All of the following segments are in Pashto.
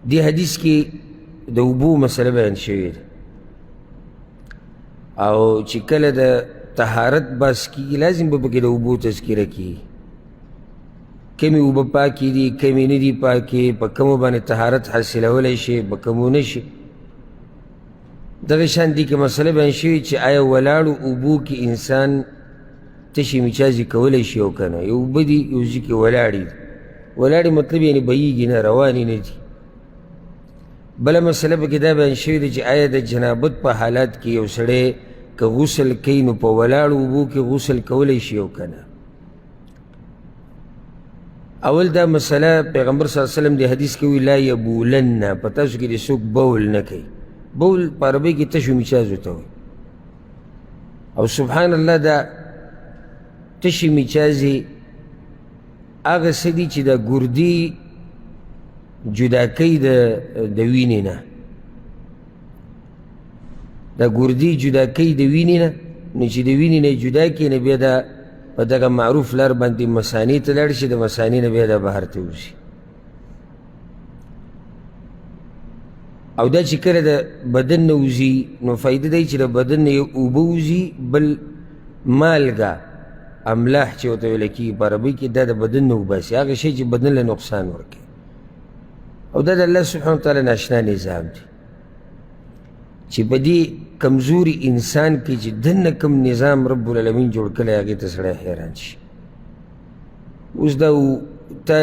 دی حدیث کی د اوبو مسئله بیان شوی ده او چې کله د طهارت بس کیږي لازم به پکې د اوبو تذکره کیږي کمی اوبه پاکې دي کمی نه دي پاکې په کومو باندې طهارت حاصلولی شي په کومو نه شي دغه شان دي کې مسئله بیان شوي چې آیا ولاړو اوبو کې انسان تشي میچازي کولی شي او که نه یو اوبه دي یو ځای کې ولاړې دي ولاړې مطلب یعنې بهیږي نه روانې نه دي بله مسئله پکې دا بیان شوې ده چې آیا د جنابت په حالات کې یو سړی که غسل کوي نو په ولاړو اوبو کې غسل کولی شي او که نه اول دا مسئله پیغمبر صلی الله علیه وسلم د حدیث کې وی لا یبولن په تاسو کې د څوک بول نه کوي بول په عربۍ کې تشو میچازو ته وایي او سبحان الله دا تشي میچازې هغه څه دي چې د ګردي جدا کوي د وینې نه دا ګردي جدا کوي د وینې نه نو چې د وینې نه جدا کړي نو بیا دا په دغه معروف لار باندې مثانې ته لاړ شي د مثانې نه بیا دا بهر ته وځي او دا چې کله د بدن نه وځي نو فایده دی چې د بدن نه یو اوبه وځي بل مالګه املاح چې ورته ویل کېږي په عربۍ کې دا د بدن نه وباسي هغه شی چې بدن له نقصان ورکوي او دا د الله سبحانه وتعالی ناشنا نظام دی چې په دې کمزوري انسان کې چې دننه کوم نظام رب العالمین جوړ کړی هغې ته سړی حیران شي اوس دا تا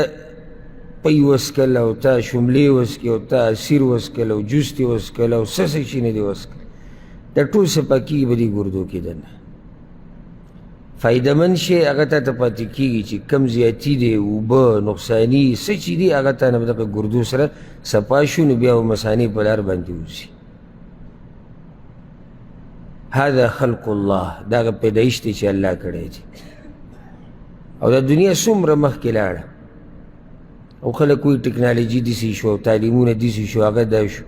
پی وسکل او تا شملې وسکې او تا عصیر وسکل او جوس دې وسکل او څه څه شي نه دې وسکل دا ټول څه پاکېږي په دې ګردو کې دننه فایدهمند شی هغه تا ته پاتې کېږي چې کم زیاتي دی اوبه نقصاني څه چې دي هغه تا نه به دغه ګردو سره صفا شو نو بیا به مثانې په لار باندې وځي هذا خلق الله دا هغه پیدایش دی چې الله کړی دی او دا دنیا څومره مخکې لاړه او خلک وایي ټکنالوجي داسې شو او تعلیمونه داسې شو هغه دا شو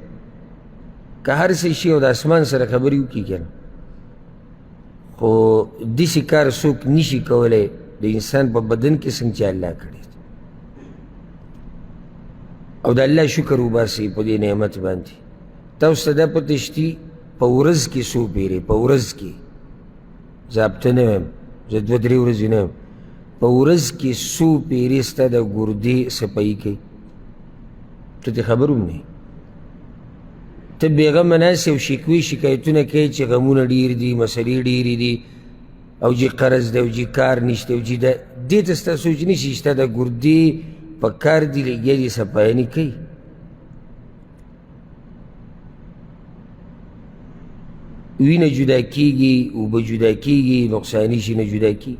که هر څه شي او د اسمان سره خبرې وکړي که نه خو داسې کار څوک نشي کولی د انسان په بدن کې څنګه چې الله کړی دی او د الله شکر وباسئ په دې نعمت باندې تاسو ته دا پته شتي په ورځ کې څو پیرې په ورځ کې ضابطه نه ویم زه 2-3 ورځې نه ویم په ورځ کې څو پیرې ستا د ګردې صفایي کوي ته دې خبر هم نه ته بېغمه ناست او شکوې شکایتونه کوي چې غمونه ډېر دي مسلې ډېرې دي او چې قرض دی او چې کار نشته او چې دې ته ستا سوچ نشي چې ستا د ګردې په کار دي لګیا دي صفایي نه کوي وینه جدا کیږي اوبه جدا کیږي نقصاني شي نه جدا کیږي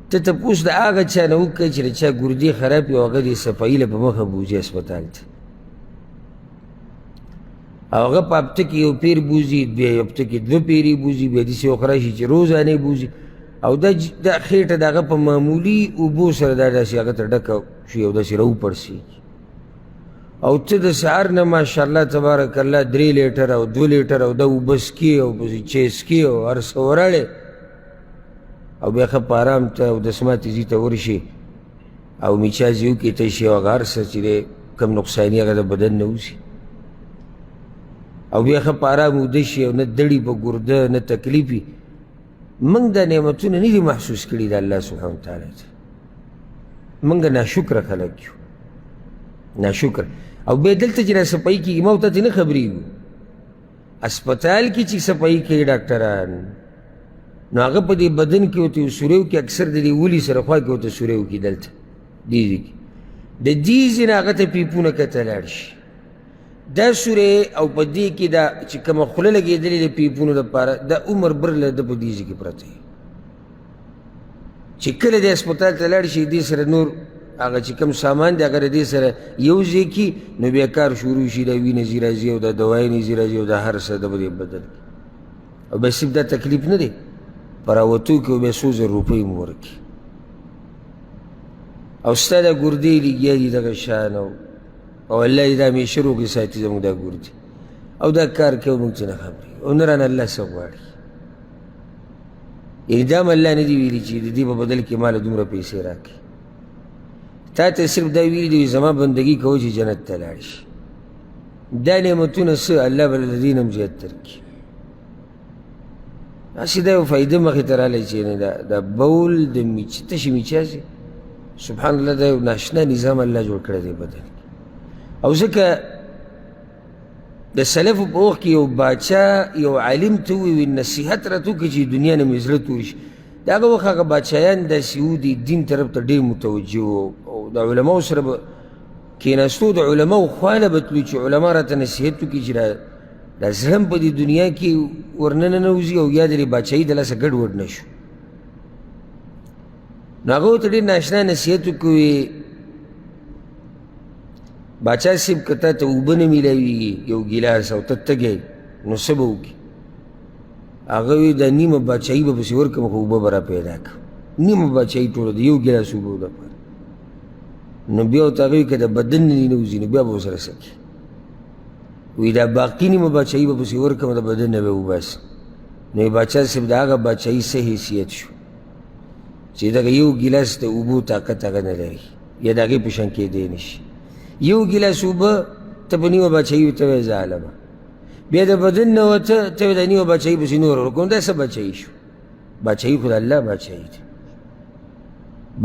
ته تپوس د هغه چا نه وکړه چې د چا ګردې خراب وي او هغه دې صفایي له په مخه بوځي اسپتال ته او هغه په هفته کې یو پیر بوځي بیا هفته کې 2 پیرې بوځي بیا داسې وخت راشي چې روزانه بوځي او دا خېټه د هغه په معمولي اوبو سره دا داسې هغه ته ډکه شي او داسې راوپړسېږي او ته د سهار نه ماشاءالله تبارک الله 3 لیټر او 2 لیټر او دا اوبه څکې او چای څکې او هر څه وراړې او بیا ښه په ارام ته اودسماتې ځي ته ورشي او میچازې وکړې تشي او هغه هر څه چې دی کم نقصاني هغه د بدن نه وځي او بیا ښه په ارام اوده شي او نه دړي په ګرده نه تکلیف وي موږ دا نعمتونه نه دي محسوس کړي د الله سبحانه وتعالی ته موږ ناشکره خلک یو ناشکر او بیا دلته چې را صفایي کېږي ما ورته نه خبرېږو اسپتال کې چې صفایي کوي ډاکټران نو هغه په دې بدن کې ورته سوریو کې اکثر د دې ولي سره خوا کې ورته سوریو کې دلته دې ځای کې د دې ځای نه هغه ته پیپونه کته لاړ شي دا سورې او په دې کې دا چې کومه خوله لګېدلې د پیپونو دپاره دا عمر بر له ده په دې ځای کې پرته وي چې کله دې اسپتال ته لاړ شي دې سره نور هغه چې کوم سامان دی هغه د دې سره یو ځای کي نو بیا کار شروع شي د وینې ځي راځي او د دوایانې ځي راځي او د هر څه د دې بدن او بیا صرف دا تکلیف نه دی په راوتو کې بیا 100,000 روپۍ مو ورکړي او ستا دا ګردې لګیا دي دغه شان او الله دې دا همیشه روغې ساتي زموږ دا ګردې او دا کار کوي موږ څه نه خبرېږو او نه رانه الله څه غواړي یعنې دا م الله نه دي ویلي چې د دې په بدل کې ماله دومره پیسې راکړي تا ته صرف دا ویلي دي زما بندګي کوه چې جنت ته لاړ شي دا نعمتونه څه الله به له دې نه هم زیات درکړي. هسې دا یو فایده مخې ته رالی چې دا بول د تشې میچازې سبحان الله دا یو ناشنا نظام الله جوړ کړی دی بدن کې. او ځکه د سلفو په وخت کې یو باچا یو عالم ته ووایي نصیحت راته وکړي چې دنیا نه مې زړه تور شي. د هغه وخت هغه باچایان داسې وو د دین طرف ته ډېر متوجه وو او د علماو سره به کېناستو د علماو خوا نه به تلو چې علما راته نصیحت وکړي چې دا زړه هم په دې دنیا کې ورننوځي او یا د دې باچایي د لاسه ګډوډ نه شو. نو هغه ورته ډېر ناشنا نصیحت وکړي باچا صاحب که تا ته اوبه نه میلاویږي یو ګیلاس او ته تږی نو څه به وکړي؟ هغه وایي دا نیمه باچایي به پسې ورکړم خو اوبه به را پیدا کړم. نیمه باچایي ټوله د یو ګیلاس اوبو دپاره. نو بیا ورته هغه وایي که د بدن نه دې نه وځي نو بیا به ورسره څه کړي؟ وایي دا باقي نیمه باچایي به پسې ورکړم د بدن نه به وباسم. نو باچا صاحب د هغه باچایي څه حیثیت شو چې دغه یو ګیلاس د اوبو طاقت هغه نه لري یا د هغې په شان کېدی نه شي. یو ګیلاس اوبه ته په نیمه باچایي ورته وایې ظالمه، بیا د بدن نه وته ته د نیمه باچایي پسې نور ورکوم. دا څه باچایي شو؟ باچایي خو د الله باچایي دی.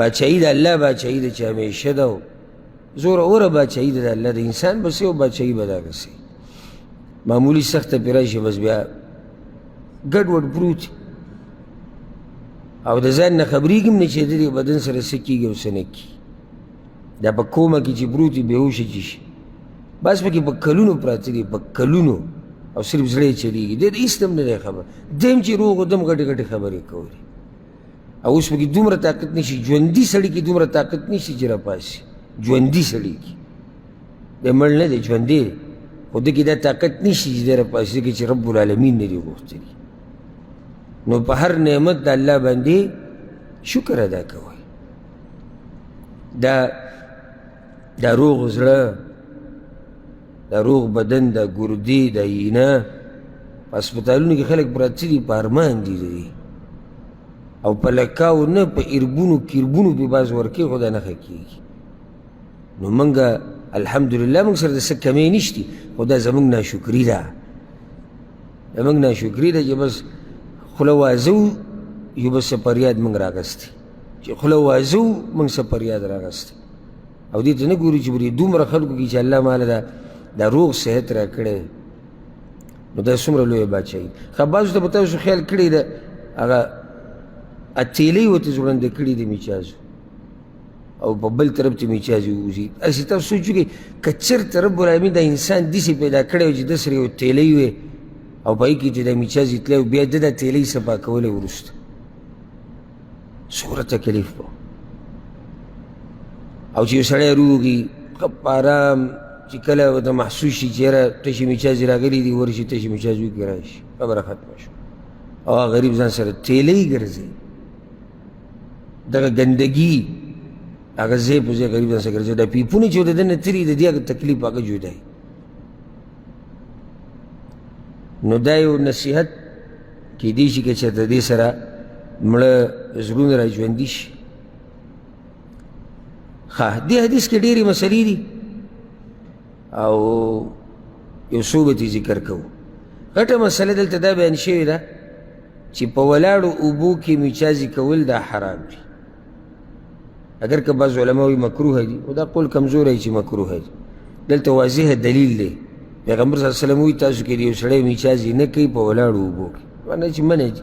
باچایي د الله باچایي دی چې همیشه ده او زوره اوره باچایي ده د الله. د انسان بس یو باچایي به دغسې معمولي سخته پرې راشي بس بیا ګډوډ پروت او د ځان نه خبرېږي هم نه چې د دې بدن سره څه کېږي او څه نه کېږي. دا په کومه کې چې پروت وي بېهوشه چې شي بس پکې په کلونو پراته دي په کلونو او صرف زړه یې چلېږي. دی د هېڅ هم نه دی خبر. دیم چې روغ دم غټې غټې خبرې کولې او اوس پکې دومره طاقت نه شي. ژوندي سړي کې دومره طاقت نه شي چې راپاسي. ژوندي سړي کې دی مړ نه دی ژوندی دی خو ده کې دا طاقت نه شي چې دی راپاسي ځکه چې رب العالمین نه دي غوښتلي. نو په هر نعمت د الله باندې شکر ادا کوئ. دا روغ زړه دا روغ بدن دا ګردې دا اینه په هسپتالونو کې خلک پراته دي په ارمان دي دی او په لکاو نه په اربونو کیربونو پې باز ورکوي خو دا نښه کېږي. نو موږ الحمدلله موږ سره د څه کمی نشتي خو دا زموږ ناشکري ده. زموږ ناشکري ده چې بس خوله وازو یو بس څه فریاد موږ راغستی چې خوله وازو موږ څه فریاد راغستی او دې ته نه ګوري چې بری دومره خلکو کې چې الله ماله دا روغ صحت را کړی نو دا څومره لویه باچایي. ښه بعضو ته به تاسو خیال کړی ده هغه اتیلۍ ورته زوړنده کړي د میچازو او په بل طرف ته میچازې ووځي. هسې تاسو سوچ وکړئ که چېرته رب العالمین دا انسان داسې پیدا کړی و چې ده سره یو تیلۍ وې او په هغې کې چې دا میچازې تللی بیا ده دا تیلۍ صفا کولی وروسته څومره تکلیف به او چې یو سړی روغي ښه په ارام چې کله ورته محسوس شي چې یاره تشې میچازې راغلي دي ورشي تشې میچازې وکړي راشي خبره ختمه شوه. او هغه غریب ځان سره تیلۍ ګرځي دغه ګندګي هغه ځای په ځای غریب ځان سره ګرځي. دا پیپونه چې د ده نه تېري د دې هغه تکلیف هغه جدای. نو دا یو نصیحت کېدی شي که چېرته دې سره مړه زړونه را ژوندي شي. ښه دې حدیث کې ډېرې مسلې دي او یو څو به ترې ذکر کوو. غټه مسله دلته دا بیان شوې ده چې په ولاړو اوبو کې میچازې کول دا حرام دي. اگر که بعض علما وایي مکروه دي او دا قول کمزوری چې مکروه دي. دلته واضح دلیل دی. پیغمبر صلی الله علیه وسلم وایي تاسو کې د یو سړی میچازې نه کوي په ولاړو اوبو کې معنی چې منع دي.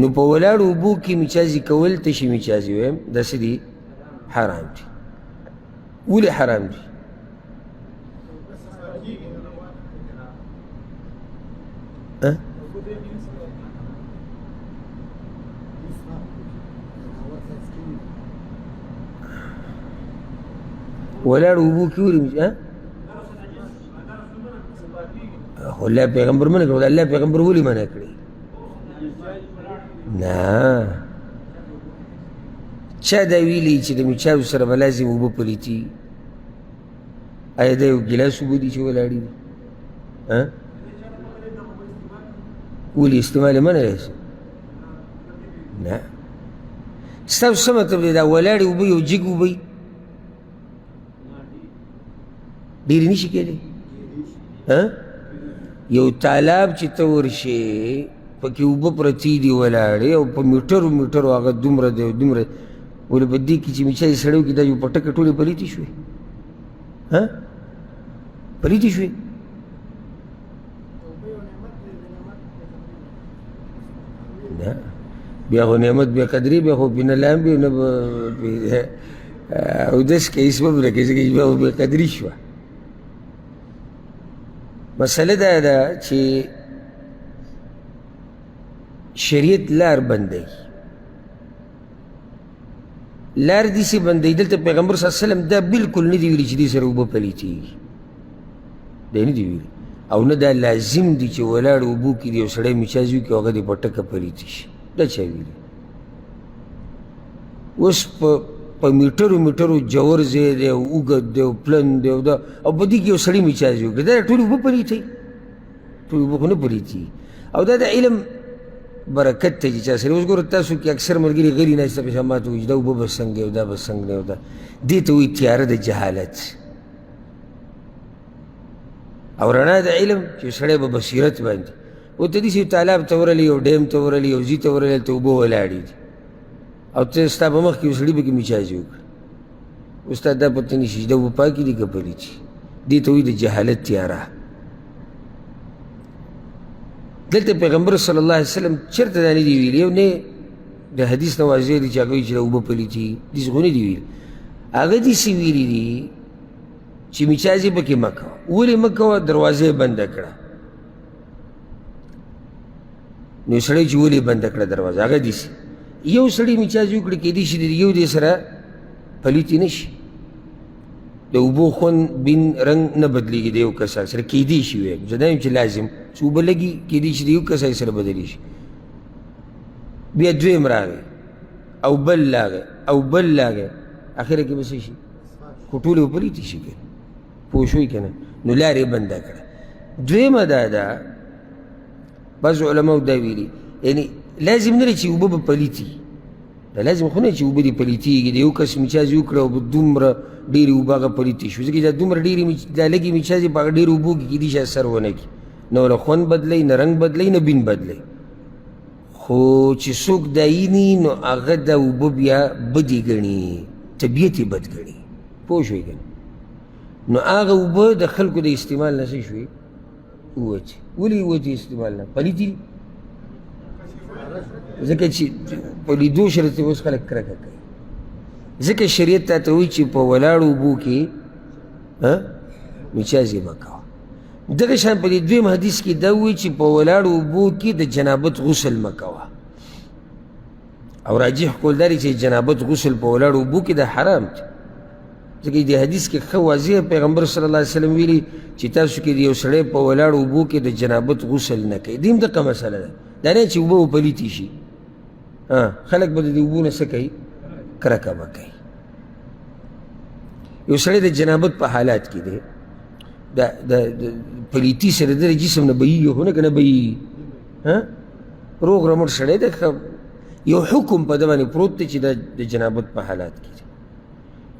نو په ولاړو اوبو کې میچازې کول تشې میچازې ویم داسې دي حرام دي. ولې حرام دي؟ ولاړ اوبو کې ولې خو الله پیغمبر منع کړو. الله پیغمبر ولې منع کړي؟ نه چا دا ویلي چې د میچازو سره به لازم اوبه پلیتي؟ آیا دا یو ګیلاس اوبه دي چې ولاړې دي؟ ولې استعمال یې منع دی؟ نه ستاسو څه مطلب دی دا ولاړې اوبه یو جګ اوبه وي ډېرې نه شي کېدی. یو تالاب چې ته ورشې پکې اوبه پرتې دي ولاړې او په میټرو میټرو هغه دومره دی دومره ولې په دې کې چې میچای سړی وکړي دا یو په ټکه ټولې پلیتې شوې پلیتې شوې. بیا خو نعمت بیا قدرې بیا خو پې نه لامبې نه اودس کوي هېڅ به نه کوي ځکه بیا خو بې قدري شوه. مسله دا ده چې شریعت لار بندوي، لار داسې بندوي. دلته پیغمبر صلی الله علیه وسلم دا بلکل نه دي ویلي چې دې سره اوبه پلیتېږي، دا نه دي ویلي. او نه دا لازم دي چې ولاړ اوبو کې د یو سړی میچاز وکړي او هغه دې په ټکه پلیتې شي، دا چا ویلي. اوس په میټرو میټرو جوور ځای دی او اوږد دی او پلن دی او دا او په دې کې یو سړي میچاز وکړي دا ټولې اوبه پلیتوي، ټولې اوبه خو نه پلیتېږي. او دا د علم برکت ته چې چا سره اوس ګوره تاسو کې اکثر ملګري غلي ناسته پېښه ماته وایي چې دا اوبه به څنګه او دا به څنګه او دا دې ته وایي تیاره د جهالت. او رڼا د علم چې سړی به بصیرت باندې او ته داسې تالاب ته ورغلی یو ډیم ته ورغلی یو ځي ته ورغلی هلته اوبه ولاړې دي او ته ستا په مخ کې یو سړي پکې میچازې وکړه، اوس تا دا پته نه شي چې دا اوبه پاکې دي که پلیتې. دې ته وایي د جهالت تیاره. دلته پیغمبر صلی الله علیه وسلم چېرته دا نه دي ویلي، یو نه د حدیث نه واضح دي چې هغه وایي چې دا اوبه پلیتې داسې خو نه دي ویلي. هغه داسې ویلي دي چې میچازې پکې مه کوه. ولې مه کوه؟ دروازه یې بنده کړه. نو سړی چې ولې بنده کړه دروازه؟ هغه داسې یو سړی میچازې وکړي کېدای شي د یو دې سره پلیتې نه شي، د اوبو خوند بین رنګ نه بدلېږي د یو کس سره، کېدای شي وایم زه دا یم چې لازم چې اوبه لګي کېدای شي د یو کس سره بدلې شي. بیا دویم راغی او بل راغی او بل راغی، اخره کې به څه شي؟ خو ټولې به پلیتې شي که پوه شوئ که نه؟ نو لار یې بنده کړه. دویمه دا ده بعضو علماو دا ویلي یعنې لازم نه دی چې اوبه به پلیتې، دا لازم خو نه چې اوبه دې پلیتېږي. د یو کس میچازې وکړه او دومره ډېرې اوبه هغه پلیتې شوې ځکه دا دومره ډېرې دا لږې میچازې په هغه ډېرو اوبو کې کېدای شي اثر ونه کړي، نه وله خوند بدلوي نه رنګ بدلوي نه بین بدلوي. خو چې څوک دا ویني نو هغه دا اوبه بیا بدې ګڼي، طبیعت یې بد ګڼي. پوه شوئ که نه؟ نو هغه اوبه د خلکو د استعمال نه څه شوې؟ ووتې. ولې ووتې استعمال نه؟ پلیتې دي ځکه چې په لیدو سره ته اوس خلک کرکه کوي. ځکه شریعت تا ته وایي چې په ولاړو اوبو کې میچازې مه کوه. دغه شان په دې دویم حدیث کې دا وایي چې په ولاړو اوبو کې د جنابت غسل مه کوه. او راجح قول دا دی چې جنابت غسل په ولاړو اوبو کې دا حرام دی، ځکه دې حدیث کې ښه واضح پیغمبر صلی الله علیه وسلم ویلي چې تاسو کې د یو سړی په ولاړو اوبو کې د جنابت غسل نه کوي. دې هم دغه مسله ده، دا نه چې اوبه وپلیتې شي، خلک به د دې اوبو نه څه کوي؟ کرکه به کوي. یو سړی د جنابت په حالات کې دی د پلیتي سره د جسم نه بهیږي خو نه که نه بهیږي، روغ رمټ سړی دی، یو حکم په ده باندې پروت دی چې د جنابت په حالات کې دی.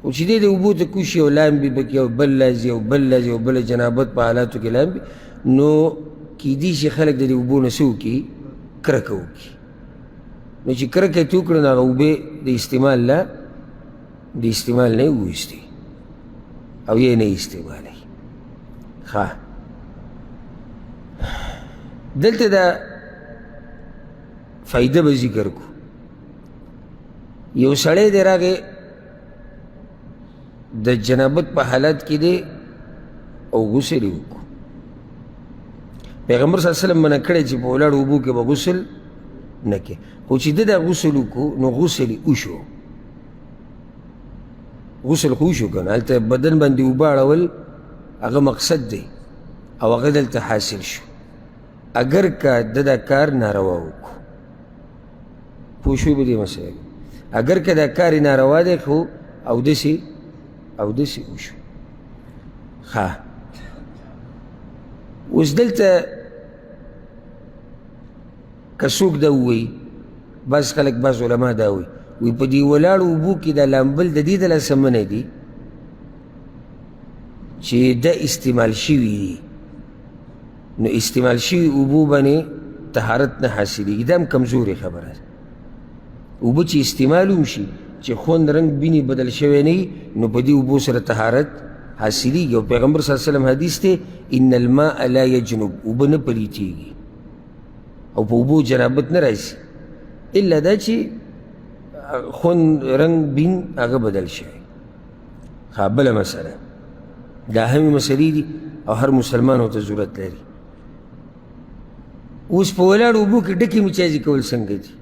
او چې دی د اوبو ته کوشي او لامبي پکې او بل لازي او بل لازي او بله جنابت په حالاتو کې لامبي، نو کېدای شي خلک د دې اوبو نه څه وکړي؟ کرکه وکړي. نو چې کرکه یې وکړه نو هغه اوبې د استعمال نه یې وویستې او یې نه یې استعمالوي. ښه دلته دا فایده به ذکر کړو. یو سړی دی راغی د جنابت په حالت کې دی او غسل یې وکړو. پیغمبر صلی الله علیه وسلم منع کړی چې په ولاړو اوبو کې به غسل نه کوي، خو چې ده دا غسل وکړو نو غسل یې وشو. غسل خو وشو که نه، هلته بدن باندې اوبه اړول هغه مقصد دی او هغه دلته حاصل شو. اگر که ده دا کار ناروا وکړو، پوه شوي به دې مسایل، اگر که دا کار یې ناروا دی خو اودسې وشو. ښه اوس دلته که څوک دا ووایي، بعض خلک بعض علما دا وایي په دې ولاړو اوبو کې دا لامبل د دې دلاسه منع دي چې دا استعمال شوي دي نو استعمال شوي اوبو باندې طهارت نه حاصلېږي دا هم کمزورې خبره ده اوبه چې استعمال هم شي چې خوند رنګ بینی بدل شوی نه وي نو په دې اوبو سره طهارت حاصلېږي او پیغمبر صلی الله علیه وسلم حدیث دی ان الماء لا یجنب اوبه نه پلیتېږي او په اوبو جنابت نه راځي الا دا چې خوند رنګ بین هغه بدل شوی ها بله مسله دا همې مسلې دي او هر مسلمان ورته ضرورت لري اوس په ولاړو اوبو کې ډکې مچازي کول څنګه دي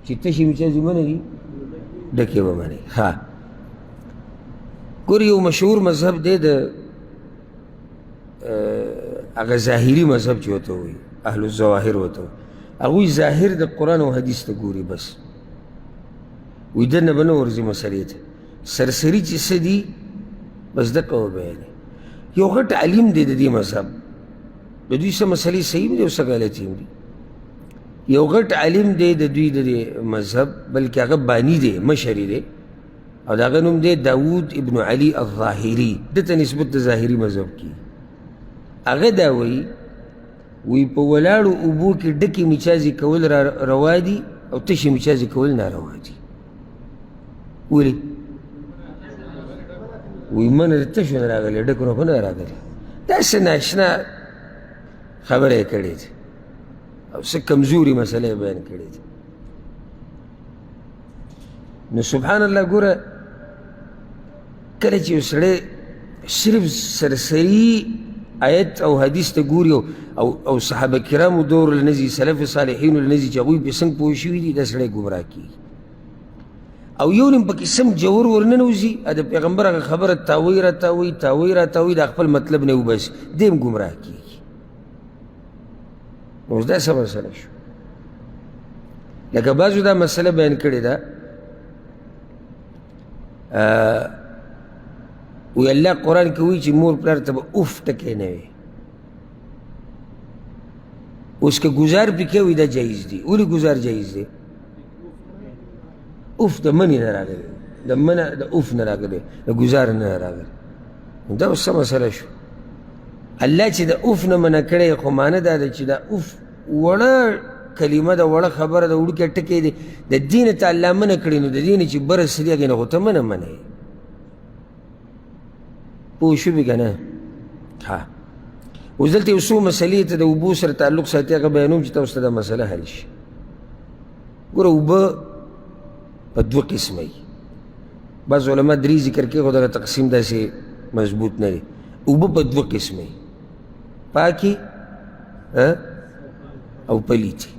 چې تشي مچازي منه دي ډکې به منې ها ګور یو مشهور مذهب دی د هغه ظاهري مذهب چې ورته وایي اهل الظواهر ورته وایي هغوی ظاهر د قرآن او حدیث ته ګوري بس وایي دننه به نه ورځي مسلې ته سرسري چې څه دي بس دقه وبیانې یو غټ علیم دی د دې مذهب د دوی څه مسلې صحیح دي او څه غلطې دي یو غټ علیم دی د دوی د مذهب بلکې هغه بانی دی مشري دی او د هغه نوم دی داود ابن علي الظاهري ده ته نسبت د ظاهري مذهب کی هغه دا وایي په ولاړو اوبو کې ډکې مچازي کول روا دي او تشې مچازي کول ناروا دي ولې وی من د تشو نه راغلی ډکو نه خو نه راغلی داسې ناشنا خبره یې کړې ده او څه کمزوري مسله یې بیان کړې ده نو سبحان الله ګوره کله چې یو سړی صرف سرسري آیت او حدیث ته ګوري او صحابه کرامو دور له نځي سلف صالحینو له نځي چې هغوی پرې څنګه پوه شوي دي دا سړی ګمراه کېږي او یو نیم پکې سم جوور ورننوځي د پیغمبر هغه خبره تاوی راتاوی دا خپل مطلب نه وباسي دی هم ګمراه کېږي نو اوس دا څه مسله شو لکه بعضو دا مسله بیان کړې ده وی الله قرآن کې وایي چې مور پلار ته به اوف ټکی نه وي اوس که ګزار پې کوي دا جایز دي ولې ګزار جایز دی اوف د منې نه راغلی د منه د اوف نه راغلی د ګزار نه راغلی دا اوس څه مسله شو الله چې د اوف نه منع کړی خو معنه دا ده چې دا اوف وړه کلمه ده وړه خبره ده وړوکی ټکی دی د دې نه ته الله منع کړي نو د دې نه چې بره سري هغې نه خو ته منه منې پوه شوې که نه ها اوس دلته یو څو مسلې ته د اوبو سره تعلق ساتي هغه بیانوم چې تاسو ته دا مسله حل شي ګوره اوبه په دوه قسمه وي بعض علما درې ذکر کوي خو دغه تقسیم داسې مضبوط نه دی اوبه په دوه قسمه وي پاکې او پلیتې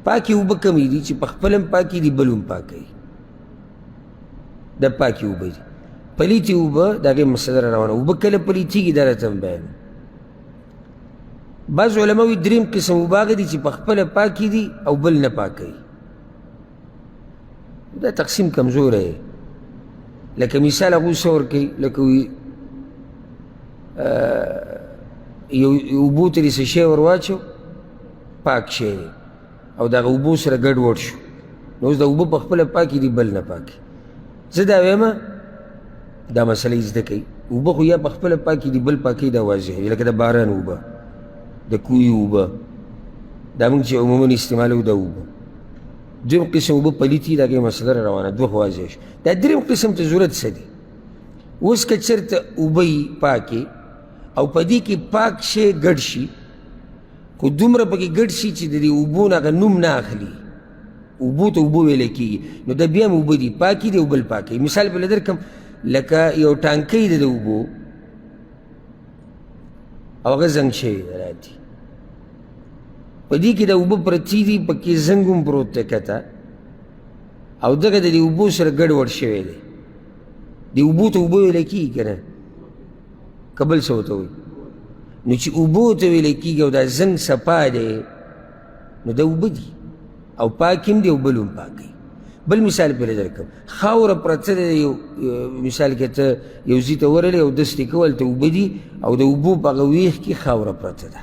پاکې اوبه کمې دي چې په خپل هم پاکې دي بل هم پاکوي دا پاکې اوبه دي پلیتې اوبه د هغې مسله را روانه اوبه کله پلیتېږي دا راته هم بیان بعض علما وایي درېیم قسم اوبه هغه دي چې په خپله پاکې دي او بل نه پاکوي دا تقسیم کمزوره دی لکه مثال هغوی څه ورکوي لکه وایي یو اوبو ته دې څه شی ور واچو پاک شی دی او د هغه اوبو سره ګډ وډ شو نو اوس د اوبه په خپله پاکې دي بل نه پاکې زه دا ویمه دا مسله یې زده کوي اوبه خو یا په خپله پاکې دي بل پاکې دا واضح دی لکه د باران اوبه د کوی اوبه دا موږ چې عموما استعمالوو دا اوبه دویم قسم اوبه پلیتې د هغې مسله را روانه دوه خو واضح شو دا درېیم قسم ته ضرورت څه دی اوس که چېرته اوبه یي پاکې او په دې کې پاک شی ګډ شي خو دومره پکې ګډ شي چې د دې اوبو نه هغه نوم نه اخلي اوبو ته اوبه ویلی کېږي نو دا بیا هم اوبه دي پاکې دي او بل پاکوي مثال بله درکړم لکه یو ټانکی دی د اوبو او هغه زنګ شوی دی راتي په دې کې د اوبه پرتې دي پکې زنګ هم پروت دی کته او دغه د دې اوبو سره ګډ وډ شوی دی دې اوبو ته اوبه ویلی کېږي که نه که بل څه ورته وایي نو چې اوبو ته ویلی کېږي او دا زنګ صفا دی نو دا اوبه دي او پاک هم دی او بل هم پاکوي بل مثال پرې درکړم خاوره پرته ده یو مثال کې ته یو ځای ته ورغلی او دستې کوه هلته اوبه دي او د اوبو په هغه ویښ کې خاوره پرته ده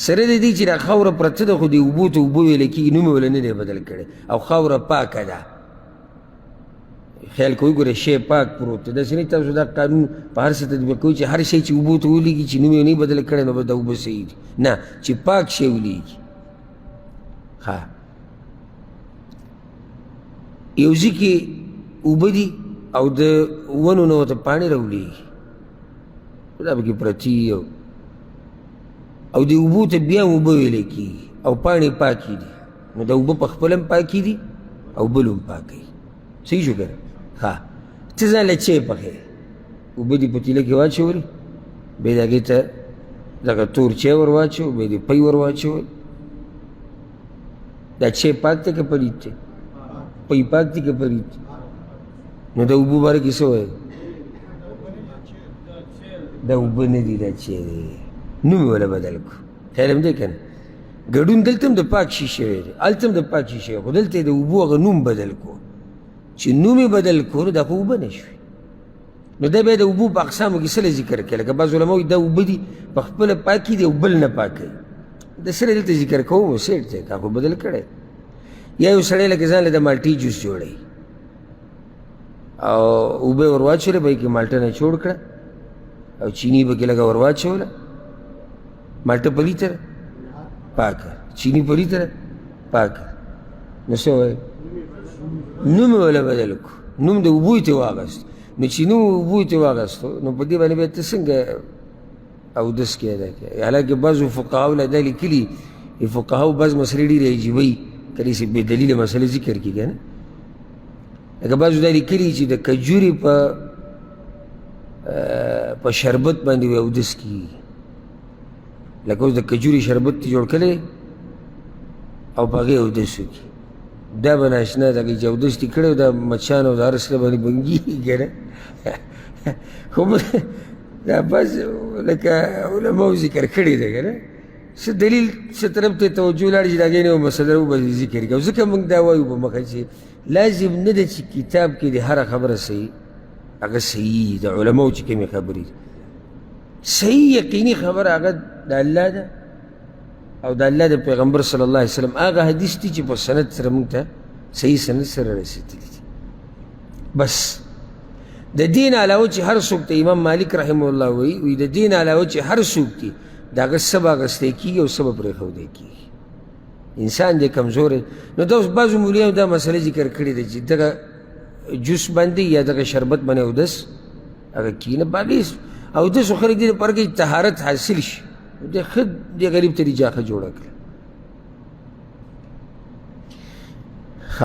سره د دې چې دا خاوره پرته ده خو د اوبو ته اوبه ویلی کېږي نوم یې وله نه دی بدل کړی او خاوره پاکه ده خیال کوئ ګوره شی پاک پروت دی داسې نه تاسو دا قانون په هر څه تطبیق کوئ چې هر شی چې اوبو ته ولیږي چې نوم یې نه بدل کړی نو به دا اوبه صحیح دي نه چې پاک شی ولیږي ها یو ځای کې اوبه دي او د ونو نه ورته پاڼې راولیږي دا پکې پرتي او د اوبو ته بیا اوبه ویلی کېږي او پاڼې پاکې دي نو دا اوبه په خپله هم پاکې دي او بل هم پاکوي صحیح شو که نه ښه ته ځان له چای پخوې اوبه دې پتیله کې واچولې بیا یې هغې ته دغه تور چای ور واچو بیا دې پی ور واچول دا چای پاک دی که پلید دی پی پاک دی که پلید دی نو د اوبو باره کې څه وایي دا اوبه نه دي دا چای دی نوم یې وله بدل کړو خیال هم دی که نه ګډون دلته هم د پاک شي شوی دی هلته هم د پاک شي شوی خو دلته یې د اوبو هغه نوم بدل کړو چې نوم یې بدل کړو نو دا خو اوبه نه شوې نو دا بیا د اوبو په اقسامو کې څه ذکر کړي لکه بعض علما وایي دا اوبه دي په خپله پاکي دي او بل نه پاکوي د سره دلته ذکر کوم سیټ دی کا خو بدل کړی یا یو سړی لکه ځان له د مالټې جوس جوړوي او اوبه ور واچولې به یې کې مالټه نه چوړ کړه او چینی به کې لږه ور واچوله مالټه پلیته ده پاکه چینی پلیته ده پاکه نو څه وایي نوم یې وله بدل کړو نوم د اوبو یې ترې واخیست نو چې نوم اوبو یې ترې واخیستو نو په دې باندې بیا ته څنګه اودس کې ادا کوې حالانکې بعضو فقهاو لا دا لیکلي فقهاو بعض مسلې ډېرې عجیبوي کله چې بې دلیله مسلې ذکر کړي که نه لکه بعضو دا لیکلي چې د کجورې په شربت باندې وی اودس کېږي لکه اوس د کجورې شربت ته جوړ کړی او په هغې اودس وکړي دا به ناشنا دغه چې اودس دې کړی دا مچان او دا هر څه باندې بنګېږي که نه خو دا بس لکه علماو ذکر کړی دی که نه څه دلیل څه طرف ته توجه لاړ چې د هغې نه یو مسله وبه ذکر کړي ځکه موږ دا وایو په مخه چې لازم نه ده چې کتاب کې د هره خبره صحیح هغه صحیح د علماو چې کومې خبرې دي صحیح یقیني خبره هغه د الله ده او د الله د پیغمبر صلی الله علیه وسلم هغه حدیث دي چې په سند سره موږ ته صحیح سند سره رسېدلي دي بس د دین علاوه چې هر څوک ته امام مالک رحمه الله وایي د دین علاوه چې هر څوک دي د هغه څه به اخیستی کېږي او څه به پرېښودی کېږي انسان دی کمزوری نو دا اوس بعضو مولیانو دا مسله ذکر کړې ده چې دغه جوس باندې یا دغه شربت باندې اودس هغه کېږي نه باقي اودس خو خلک دې لپاره کوي طهارت حاصل شي د ښه د غریب ته دې جاښه جوړه کړه